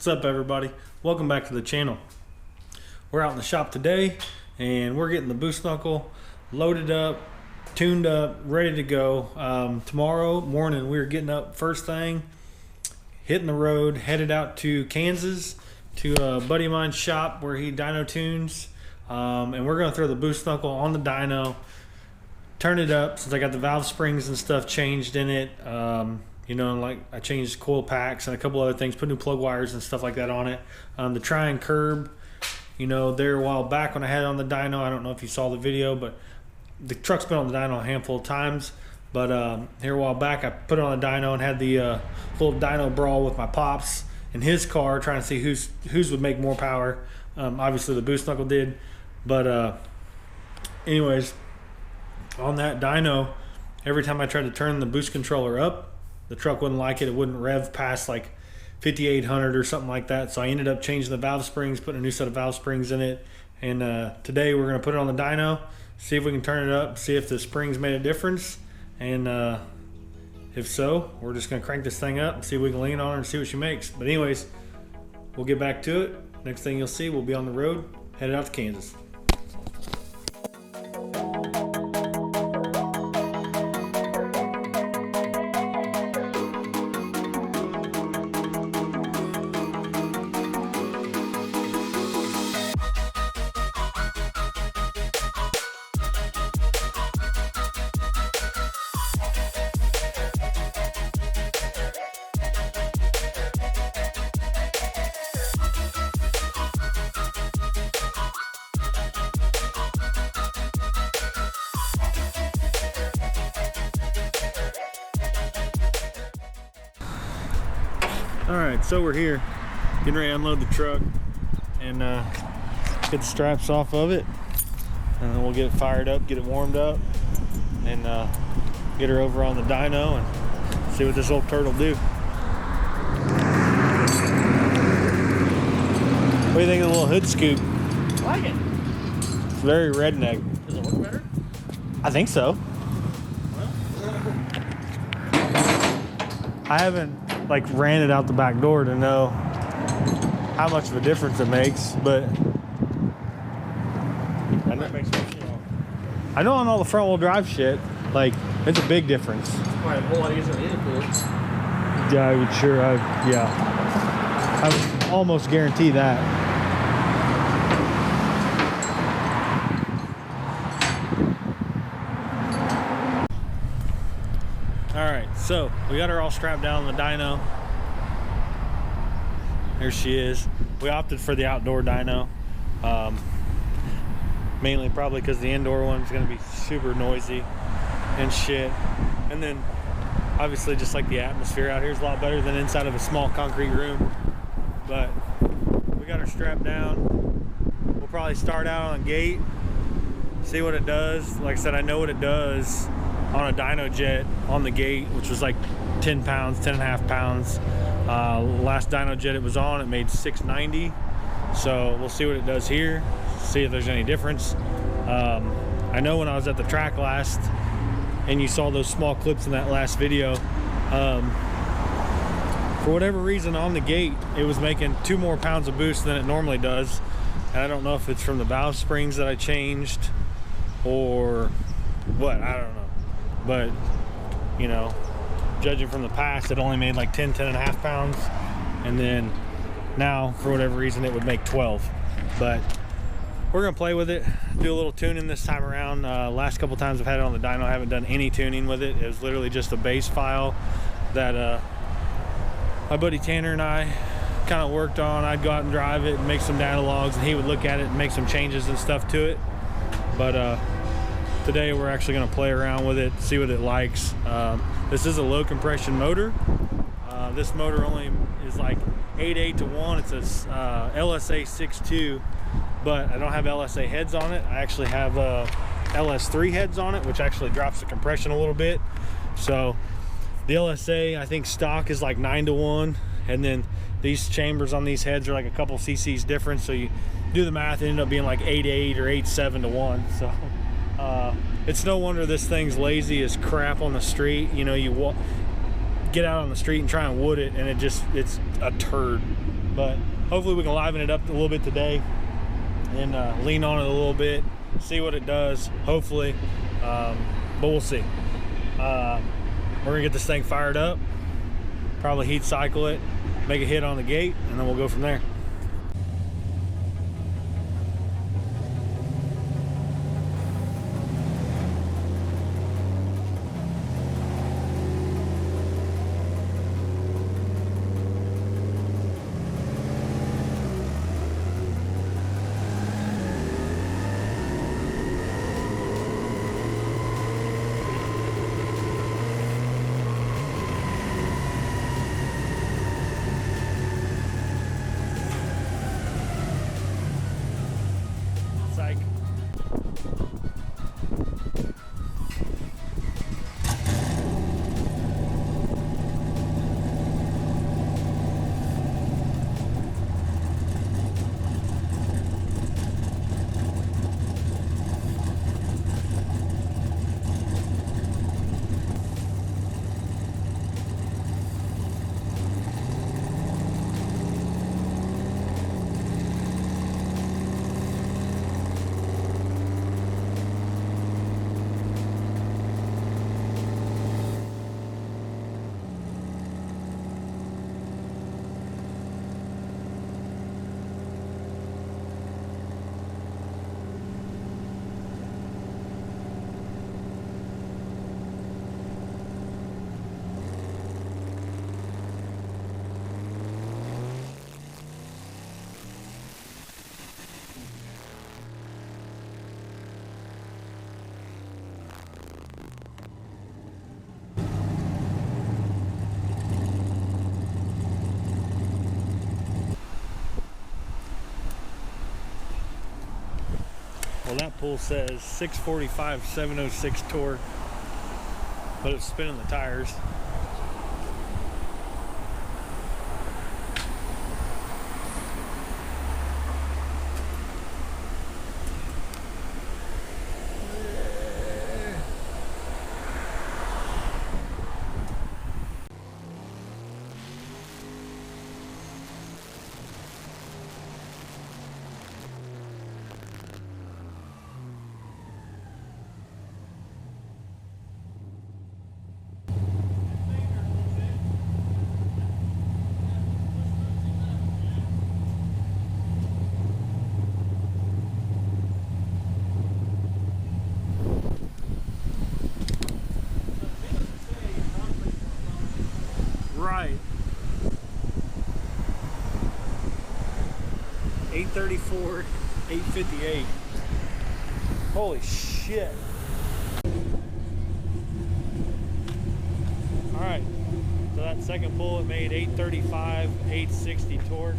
What's up, everybody? Welcome back to the channel. We're out in the shop today and we're getting the boost knuckle loaded up, tuned up, ready to go. Tomorrow morning we're getting up first thing, hitting the road, headed out to Kansas to a buddy of mine's shop where he dyno tunes, and we're going to throw the boost knuckle on the dyno, turn it up since I got the valve springs and stuff changed in it. You know, like I changed coil packs and a couple other things, put new plug wires and stuff like that on it. The try and curb, you know, there a while back when I had it on the dyno, I don't know if you saw the video, but the truck's been on the dyno a handful of times. But here a while back, I put it on the dyno and had the little dyno brawl with my pops in his car, trying to see whose would make more power. Obviously the boost knuckle did, but anyways, on that dyno, every time I tried to turn the boost controller up, the truck wouldn't like it. It wouldn't rev past like 5,800 or something like that. So I ended up changing the valve springs, putting a new set of valve springs in it. And today we're going to put it on the dyno, see if we can turn it up, see if the springs made a difference. And if so, we're just going to crank this thing up and see if we can lean on her and see what she makes. But anyways, we'll get back to it. Next thing you'll see, we'll be on the road, headed out to Kansas. Alright, so we're here, getting ready to unload the truck and get the straps off of it, and then we'll get it fired up, get it warmed up, and get her over on the dyno and see what this old turtle do. What do you think of the little hood scoop? I like it. It's very redneck. Does it work better? I think so. I haven't like ran it out the back door to know how much of a difference it makes, but I know on all the front wheel drive shit, like it's a big difference. It's probably a whole lot easier than intercooled. Yeah, I would sure. I would almost guarantee that. Alright, so we got her all strapped down on the dyno. There she is. We opted for the outdoor dyno. Mainly probably because the indoor one's going to be super noisy and shit. And then obviously just like the atmosphere out here is a lot better than inside of a small concrete room. But we got her strapped down. We'll probably start out on gate, see what it does. Like I said, I know what it does on a dyno jet on the gate, which was like 10 pounds, 10.5 pounds. Last dyno jet it was on, it made 690. So we'll see what it does here, see if there's any difference. I know when I was at the track last, and you saw those small clips in that last video, for whatever reason on the gate, it was making 2 more pounds of boost than it normally does. And I don't know if it's from the valve springs that I changed or what, I don't know. But, you know, judging from the past, it only made like 10.5 pounds. And then now, for whatever reason, it would make 12. But we're going to play with it, do a little tuning this time around. Last couple times I've had it on the dyno, I haven't done any tuning with it. It was literally just a base file that my buddy Tanner and I kind of worked on. I'd go out and drive it and make some data logs, and he would look at it and make some changes and stuff to it. But today we're actually going to play around with it, see what it likes. This is a low compression motor. This motor only is like 8.8 to 1. It's a LSA 6.2, but I don't have LSA heads on it. I actually have LS3 heads on it, which actually drops the compression a little bit. So the LSA, I think stock is like 9 to 1, and then these chambers on these heads are like a couple cc's different. So you do the math, it ended up being like 8.8 or 8.7 to 1. So it's no wonder this thing's lazy as crap on the street. You know, you get out on the street and try and wood it, and it's a turd. but hopefully we can liven it up a little bit today and lean on it a little bit, see what it does, hopefully, but we'll see. We're gonna get this thing fired up, probably heat cycle it, make a hit on the gate, and then we'll go from there. Well, that pull says 645, 706 torque, but it's spinning the tires. Right. 834, 858. Holy shit. Alright. So that second pull, it made 835, 860 torque.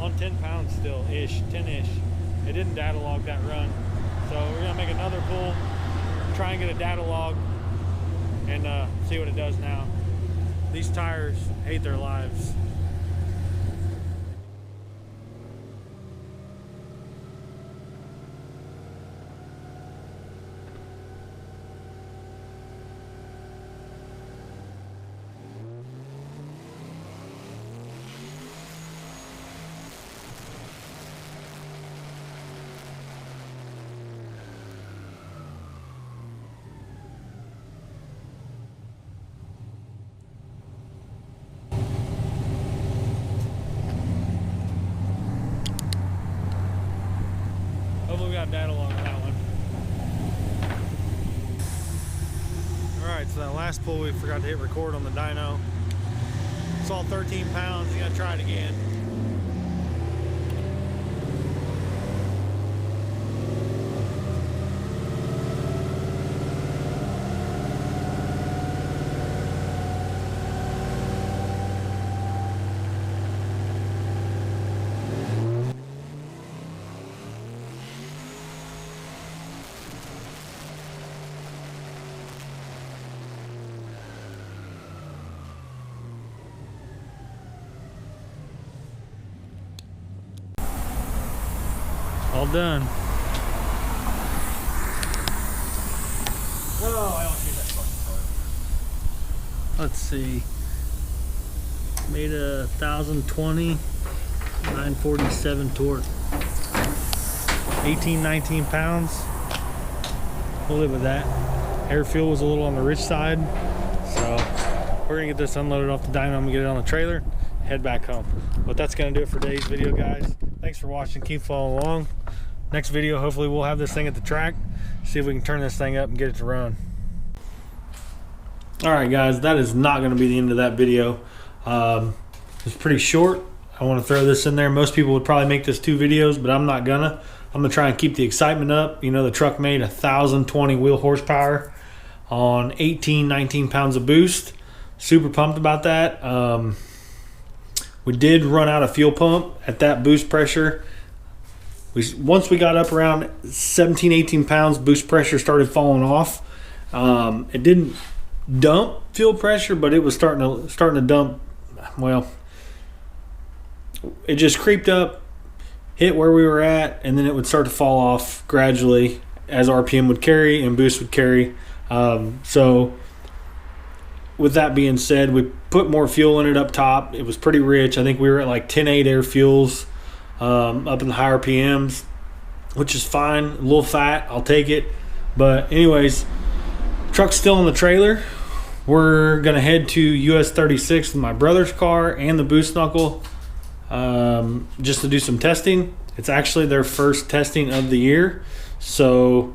On 10 pounds still, ish, 10-ish. It didn't data log that run. So we're gonna make another pull, try and get a data log, and see what it does now. These tires hate their lives. Hopefully we got data log on that one. Alright, so that last pull we forgot to hit record on the dyno. It's all 13 pounds, you gotta try it again. All done. Oh, I don't see that fucking part. Let's see. Made a 1020, 947 torque. 18, 19 pounds. We'll live with that. Air fuel was a little on the rich side, so we're gonna get this unloaded off the dyno. I'm gonna get it on the trailer, head back home. But that's gonna do it for today's video, guys. Thanks for watching. Keep following along. Next video, hopefully we'll have this thing at the track, see if we can turn this thing up and get it to run. All right, guys, that is not gonna be the end of that video. It's pretty short. I want to throw this in there. Most people would probably make this 2 videos, but I'm not gonna. I'm gonna try and keep the excitement up. You know, the truck made 1,020 wheel horsepower on 18, 19 pounds of boost. Super pumped about that. We did run out of fuel pump at that boost pressure. Once we got up around 17, 18 pounds, boost pressure started falling off. It didn't dump fuel pressure, but it was starting to dump. Well, it just creeped up, hit where we were at, and then it would start to fall off gradually as RPM would carry and boost would carry. So with that being said, we put more fuel in it up top. It was pretty rich. I think we were at like 10.8 air fuels up in the higher RPMs, which is fine. A little fat, I'll take it. But anyways, truck's still in the trailer. We're gonna head to US 36 with my brother's car and the boost knuckle just to do some testing. It's actually their first testing of the year. So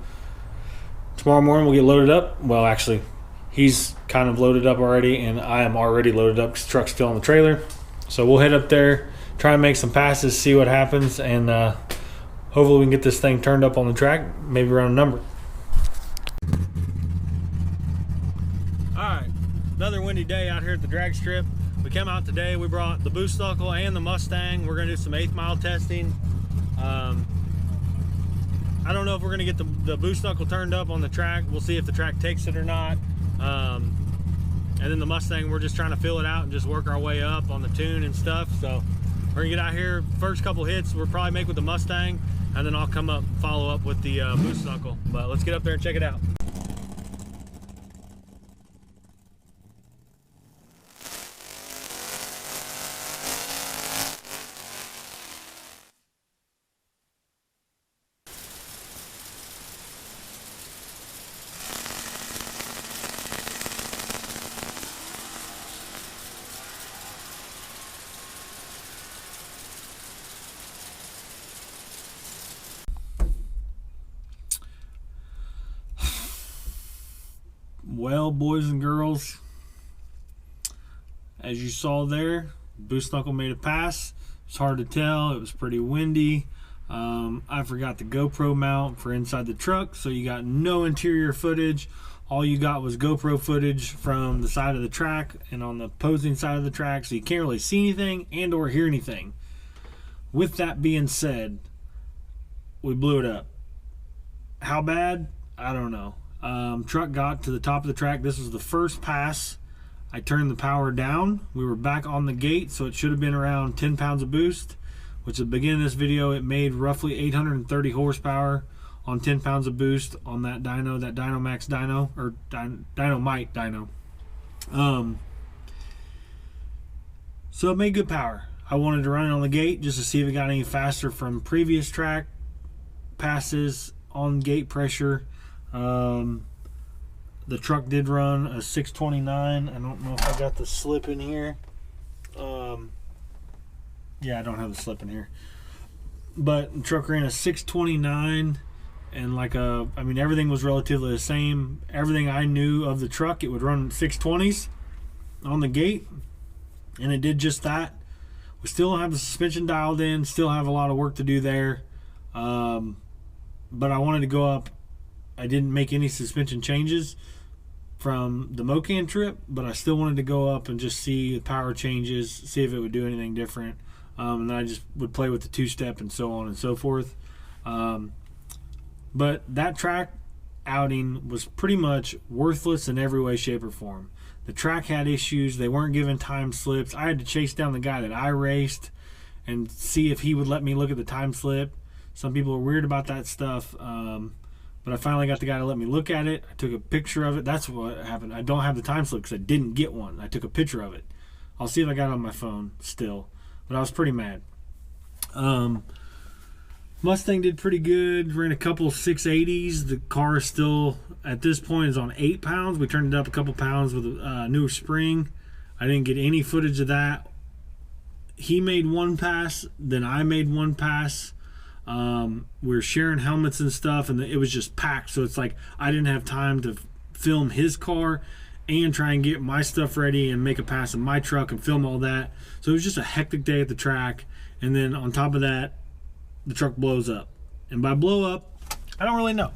tomorrow morning we'll get loaded up. Well, actually, he's kind of loaded up already, and I am already loaded up because the truck's still in the trailer. So we'll head up there, try and make some passes, see what happens, and hopefully we can get this thing turned up on the track, maybe around a number. Alright, another windy day out here at the drag strip. We came out today, we brought the boost knuckle and the Mustang. We're going to do some 8th mile testing. I don't know if we're going to get the boost knuckle turned up on the track. We'll see if the track takes it or not. And then the Mustang, we're just trying to fill it out and just work our way up on the tune and stuff. So we're going to get out here. First couple hits we'll probably make with the Mustang, and then I'll come up, follow up with the boost knuckle. But let's get up there and check it out. Well, boys and girls, as you saw there, boost knuckle made a pass. It's hard to tell. It was pretty windy. I forgot the GoPro mount for inside the truck, so you got no interior footage. All you got was GoPro footage from the side of the track and on the opposing side of the track, so you can't really see anything and or hear anything. With that being said, we blew it up. How bad? I don't know. Truck got to the top of the track. This was the first pass. I turned the power down. We were back on the gate, so it should have been around 10 pounds of boost, which at the beginning of this video, it made roughly 830 horsepower on 10 pounds of boost on that dyno, that Dyno Max dyno, or Dynamite dyno. So it made good power. I wanted to run it on the gate just to see if it got any faster from previous track passes on gate pressure. The truck did run a 629. I don't know if I got the slip in here. Yeah, I don't have the slip in here. But the truck ran a 629 and like a, I mean, everything was relatively the same. Everything I knew of the truck, it would run 620s on the gate, and it did just that. We still don't have the suspension dialed in, still have a lot of work to do there. But I wanted to go up. I didn't make any suspension changes from the Mocan trip, but I still wanted to go up and just see the power changes, see if it would do anything different. And then I just would play with the two-step and so on and so forth. But that track outing was pretty much worthless in every way, shape, or form. The track had issues. They weren't giving time slips. I had to chase down the guy that I raced and see if he would let me look at the time slip. Some people are weird about that stuff. But I finally got the guy to let me look at it. I took a picture of it. That's what happened. I don't have the time slip because I didn't get one. I took a picture of it. I'll see if I got it on my phone still, but I was pretty mad. Mustang did pretty good. Ran a couple 680s. The car is still, at this point, is on 8 pounds. We turned it up a couple pounds with a new spring. I didn't get any footage of that. He made one pass, then I made one pass. We were sharing helmets and stuff, and it was just packed. So it's like I didn't have time to film his car and try and get my stuff ready and make a pass of my truck and film all that. So it was just a hectic day at the track. And then on top of that, the truck blows up. And by blow up, I don't really know.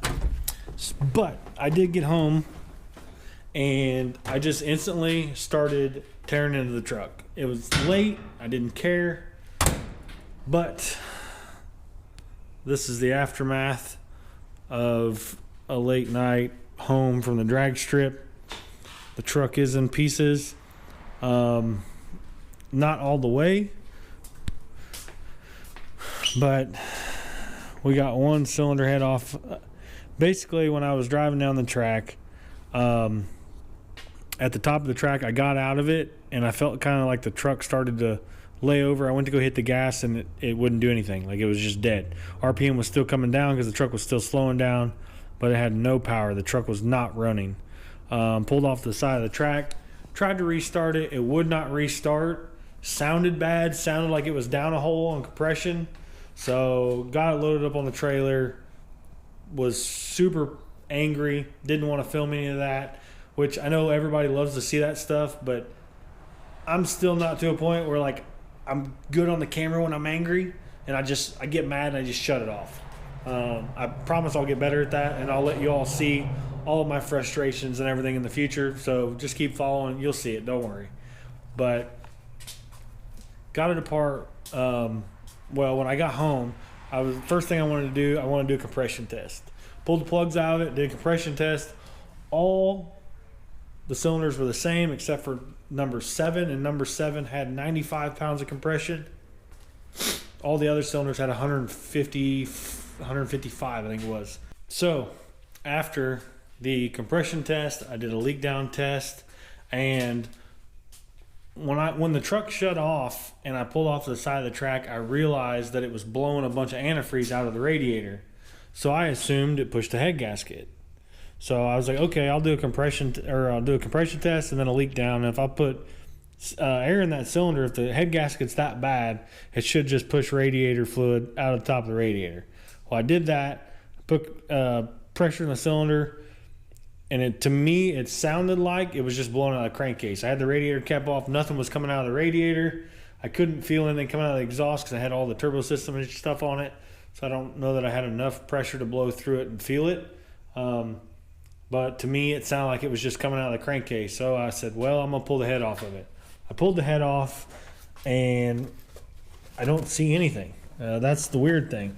But I did get home, and I just instantly started tearing into the truck. It was late. I didn't care. But this is the aftermath of a late night home from the drag strip. The truck is in pieces. Not all the way, but we got one cylinder head off. Basically, when I was driving down the track, at the top of the track, I got out of it, and I felt kind of like the truck started to lay over. I went to go hit the gas, and it wouldn't do anything. Like, it was just dead. RPM was still coming down because the truck was still slowing down, but it had no power. The truck was not running. Pulled off the side of the track, tried to restart it. It would not restart. Sounded bad. Sounded like it was down a hole on compression. So got it loaded up on the trailer. Was super angry. Didn't want to film any of that, which I know everybody loves to see that stuff, but I'm still not to a point where, like, I'm good on the camera when I'm angry, and I get mad and I just shut it off. I promise I'll get better at that, and I'll let you all see all of my frustrations and everything in the future. So just keep following. You'll see it. Don't worry. But got it apart. Well, when I got home, first thing I wanted to do a compression test. Pulled the plugs out of it, did a compression test. All the cylinders were the same except for number 7, and number 7 had 95 pounds of compression. All the other cylinders had 155, I think it was. So after the compression test, I did a leak down test, and when the truck shut off and I pulled off to the side of the track, I realized that it was blowing a bunch of antifreeze out of the radiator. So I assumed it pushed the head gasket. So I was like, okay, I'll do a compression test and then a leak down. And if I put air in that cylinder, if the head gasket's that bad, it should just push radiator fluid out of the top of the radiator. Well, I did that, put pressure in the cylinder, and to me, it sounded like it was just blowing out of the crankcase. I had the radiator cap off. Nothing was coming out of the radiator. I couldn't feel anything coming out of the exhaust because I had all the turbo system and stuff on it. So I don't know that I had enough pressure to blow through it and feel it. But to me, it sounded like it was just coming out of the crankcase. So I said, well, I'm going to pull the head off of it. I pulled the head off, and I don't see anything. That's the weird thing.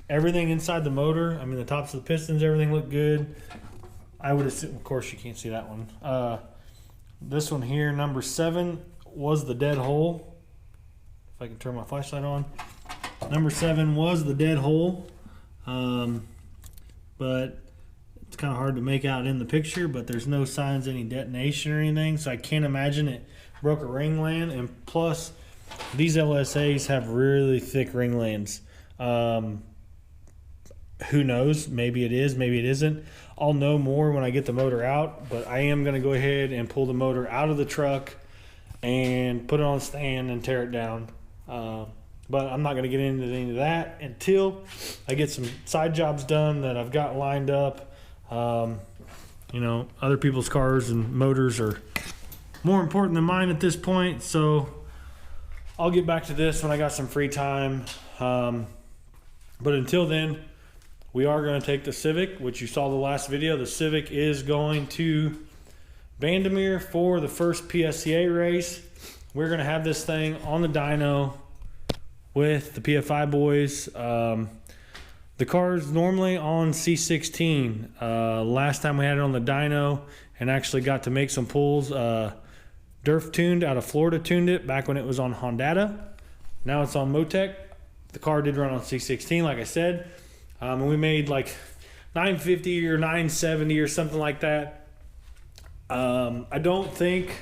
Everything inside the motor, I mean, the tops of the pistons, everything looked good. I would assume, of course, you can't see that one. This one here, number 7, was the dead hole. If I can turn my flashlight on. Number 7 was the dead hole. But it's kind of hard to make out in the picture, but there's no signs of any detonation or anything, so I can't imagine it broke a ringland. And plus, these LSAs have really thick ringlands. Who knows? Maybe it is, maybe it isn't. I'll know more when I get the motor out, but I am going to go ahead and pull the motor out of the truck and put it on a stand and tear it down. But I'm not going to get into any of that until I get some side jobs done that I've got lined up. You know, other people's cars and motors are more important than mine at this point, so I'll get back to this when I got some free time. But until then, we are going to take the Civic, which you saw the last video. The Civic is going to Vandermeer for the first PSCA race. We're going to have this thing on the dyno with the PFI boys. The car's normally on C16. Last time we had it on the dyno and actually got to make some pulls. Durf tuned out of Florida tuned it back when it was on Hondata. Now it's on Motec. The car did run on C16, like I said. And we made like 950 or 970 or something like that. I don't think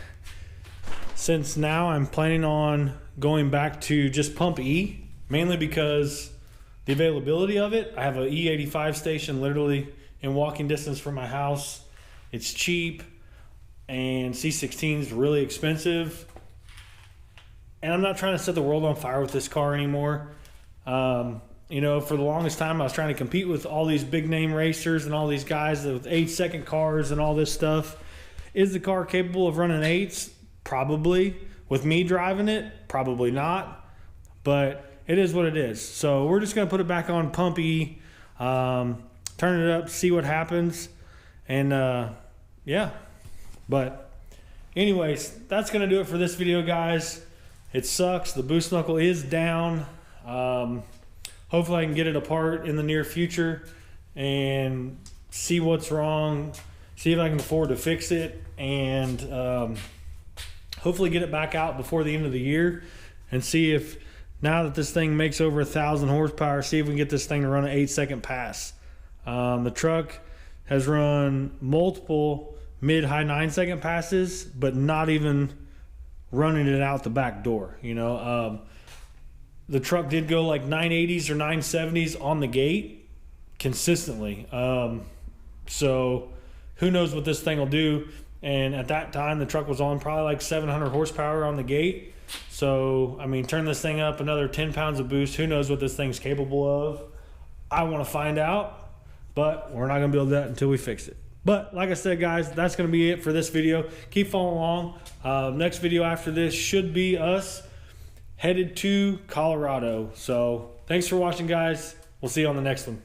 since now I'm planning on going back to just pump E, mainly because the availability of it. I have an E85 station literally in walking distance from my house. It's cheap, and C16 is really expensive. And I'm not trying to set the world on fire with this car anymore. You know, for the longest time, I was trying to compete with all these big name racers and all these guys with 8-second cars and all this stuff. Is the car capable of running 8s? Probably. With me driving it? Probably not. But it is what it is. So we're just going to put it back on pump E, turn it up, see what happens. And yeah. But anyways, that's going to do it for this video, guys. It sucks. The boost knuckle is down. Hopefully I can get it apart in the near future and see what's wrong, see if I can afford to fix it, and hopefully get it back out before the end of the year, and see if, now that this thing makes over 1,000 horsepower, see if we can get this thing to run an 8-second pass. The truck has run multiple mid-high 9-second passes, but not even running it out the back door, you know. The truck did go like 980s or 970s on the gate consistently. So who knows what this thing will do. And at that time, the truck was on probably like 700 horsepower on the gate. So, I mean, turn this thing up another 10 pounds of boost. Who knows what this thing's capable of? I want to find out, but we're not going to be able to do that until we fix it. But like I said, guys, that's going to be it for this video. Keep following along. Next video after this should be us headed to Colorado. So thanks for watching, guys. We'll see you on the next one.